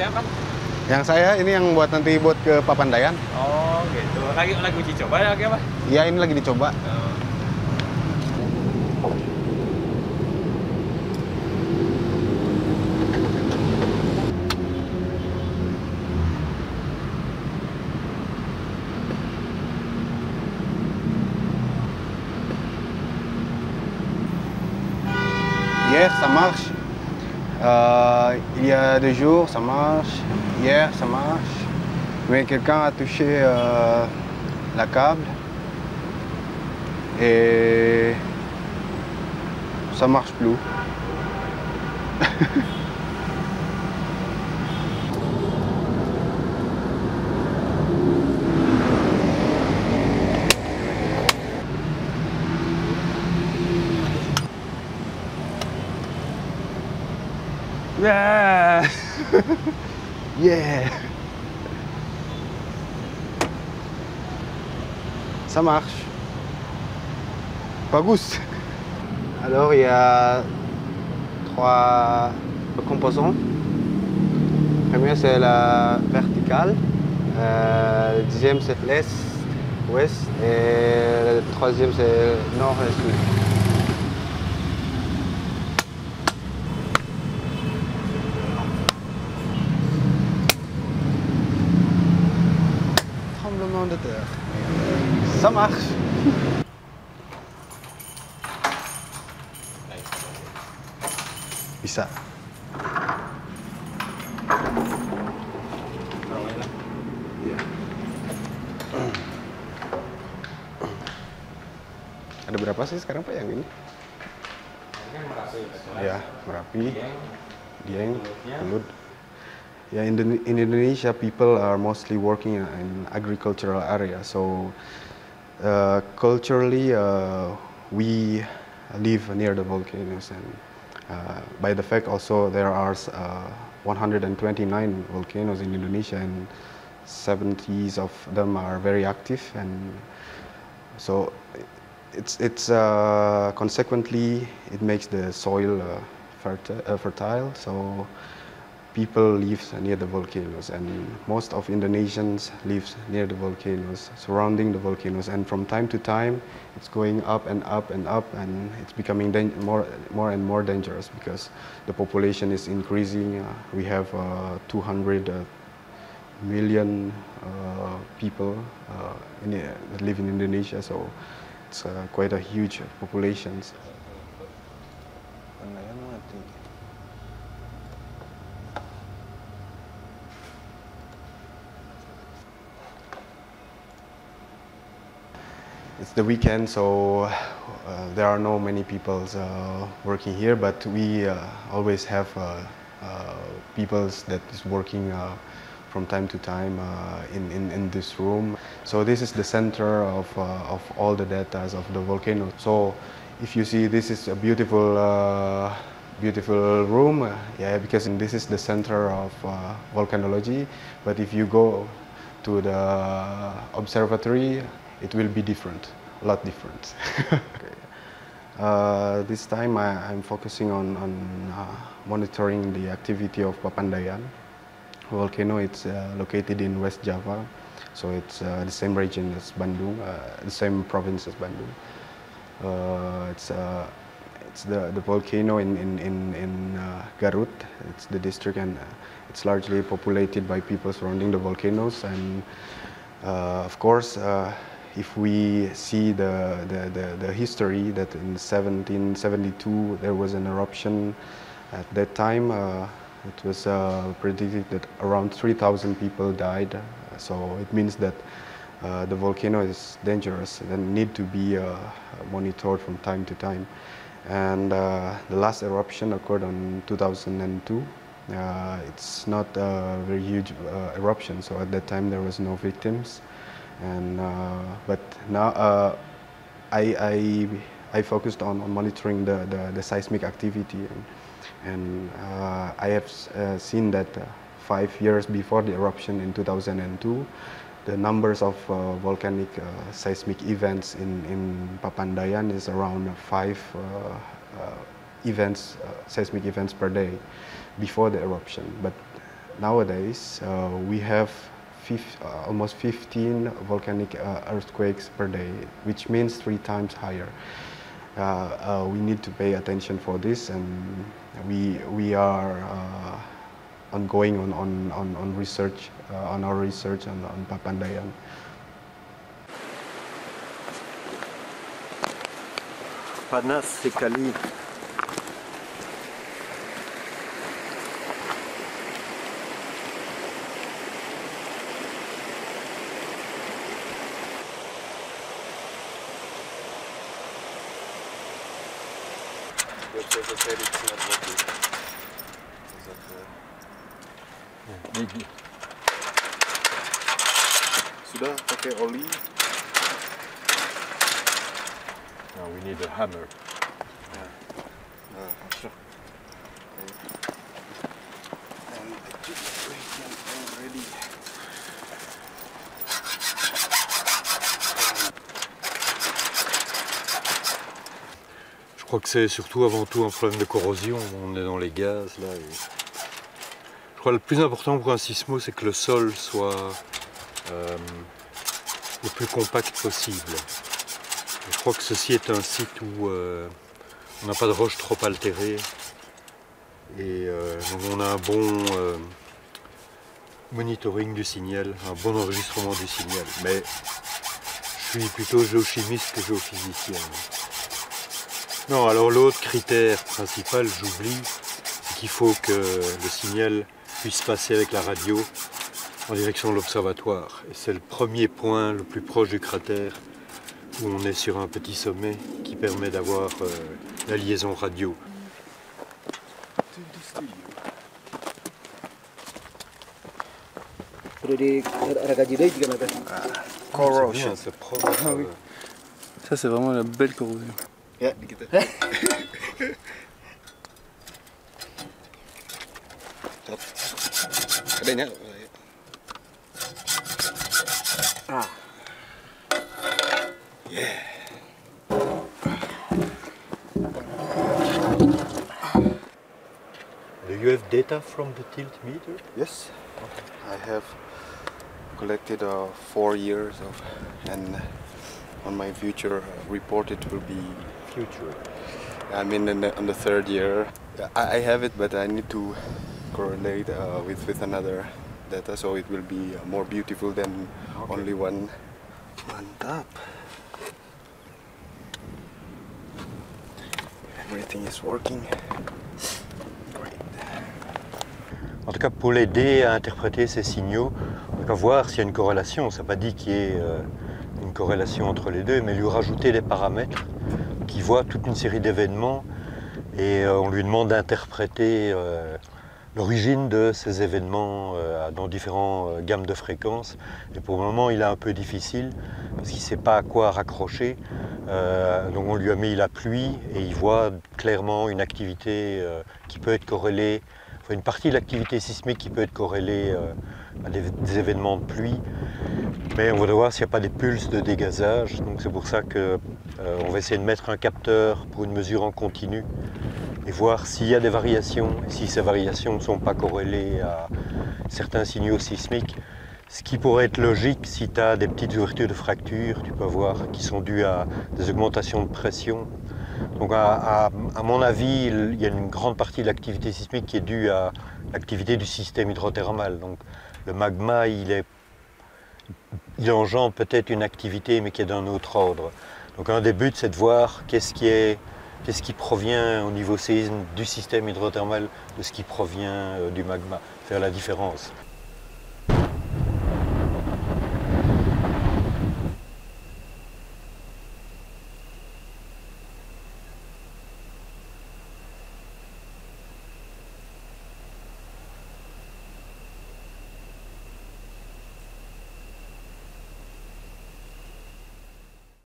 siapa? Yang saya ini yang buat nanti buat ke Papandayan. Oh gitu. Lagi uji coba ya apa? Iya, ini lagi dicoba. Oh. Hier, ça marche. Il y a 2 jours, ça marche. Hier, ça marche. Mais quelqu'un a touché la câble. Et ça marche plus. Yeah. Yeah. Ça marche. Bagus. Alors il y a 3 composants. Le premier c'est la verticale, le deuxième c'est l'est, ouest et le troisième c'est nord et sud. Tremblement de terre. Ça marche. Bisa. Iya. Ada berapa sih sekarang Pak yang ini? Ya, Merapi, Dieng, Kelut. Yeah, in Indonesia, people are mostly working in agricultural area. So culturally, we live near the volcanoes, and by the fact also there are 129 volcanoes in Indonesia, and 70s of them are very active, and so it's consequently it makes the soil fertile. So people live near the volcanoes, and most of Indonesians live near the volcanoes, surrounding the volcanoes, and from time to time it's going up and up and up, and it's becoming more and more dangerous because the population is increasing. We have 200 million people that live in Indonesia, so it's quite a huge population. It's the weekend, so there are no many people working here, but we always have people that is working from time to time in this room. So this is the center of all the data of the volcano. So if you see, this is a beautiful beautiful room, yeah, because this is the center of volcanology. But if you go to the observatory, it will be different, a lot different. This time I'm focusing on monitoring the activity of Papandayan volcano. It's located in West Java, so it's the same region as Bandung, the same province as Bandung. It's the volcano in Garut. It's the district, and it's largely populated by people surrounding the volcanoes. And of course, if we see the history that in 1772 there was an eruption. At that time, it was predicted that around 3,000 people died. So it means that the volcano is dangerous and need to be monitored from time to time. And the last eruption occurred in 2002. It's not a very huge eruption, so at that time there was no victims. And but now I focused on monitoring the seismic activity, and I have seen that 5 years before the eruption in 2002, the numbers of volcanic seismic events in Papandayan is around 5 seismic events per day before the eruption. But nowadays we have almost 15 volcanic earthquakes per day, which means 3 times higher. We need to pay attention for this, and we are ongoing on research, on our research on Papandayan. Panas sekali. Sudah pakai oli. Now we need a hammer. Je crois que c'est surtout avant tout un problème de corrosion. On est dans les gaz là. Je crois que le plus important pour un sismo, c'est que le sol soit le plus compact possible. Je crois que ceci est un site où on n'a pas de roches trop altérées et donc on a un bon monitoring du signal, un bon enregistrement du signal. Mais je suis plutôt géochimiste que géophysicien. Non, alors l'autre critère principal, j'oublie, c'est qu'il faut que le signal puisse passer avec la radio en direction de l'observatoire. Et c'est le premier point le plus proche du cratère où on est sur un petit sommet qui permet d'avoir la liaison radio. Corrosion. C'est propre. Ah oui. Ça c'est vraiment la belle corrosion. Ya, gitu. Adanya. Ah. Yeah. Do you have data from the tilt meter? Yes, I have collected 4 years of, and on my future report it will be Future. I'm on the 3rd year. I have it, but I need to correlate with another data, so it will be more beautiful than only one. Mantap. Everything is working. Great. En tout cas, pour l'aider à interpréter ces signaux, on va voir s'il y a une corrélation. Ça n'a pas dit qu'il y ait une corrélation entre les deux, mais lui rajouter des paramètres qui voient toute une série d'événements et on lui demande d'interpréter l'origine de ces événements dans différentes gammes de fréquences. Et pour le moment, il est un peu difficile parce qu'il ne sait pas à quoi raccrocher. Donc on lui a mis la pluie et il voit clairement une activité qui peut être corrélée, enfin une partie de l'activité sismique qui peut être corrélée à des événements de pluie. Mais on va voir s'il n'y a pas des pulses de dégazage. Donc c'est pour ça qu'on va essayer de mettre un capteur pour une mesure en continu et voir s'il y a des variations, et si ces variations ne sont pas corrélées à certains signaux sismiques. Ce qui pourrait être logique si tu as des petites ouvertures de fractures, tu peux voir, qui sont dues à des augmentations de pression. Donc à mon avis, il y a une grande partie de l'activité sismique qui est due à l'activité du système hydrothermal. Donc le magma, il engendre peut-être une activité, mais qui est d'un autre ordre. Donc un des buts, c'est de voir qu'est-ce qui provient au niveau séisme du système hydrothermal de ce qui provient du magma, faire la différence.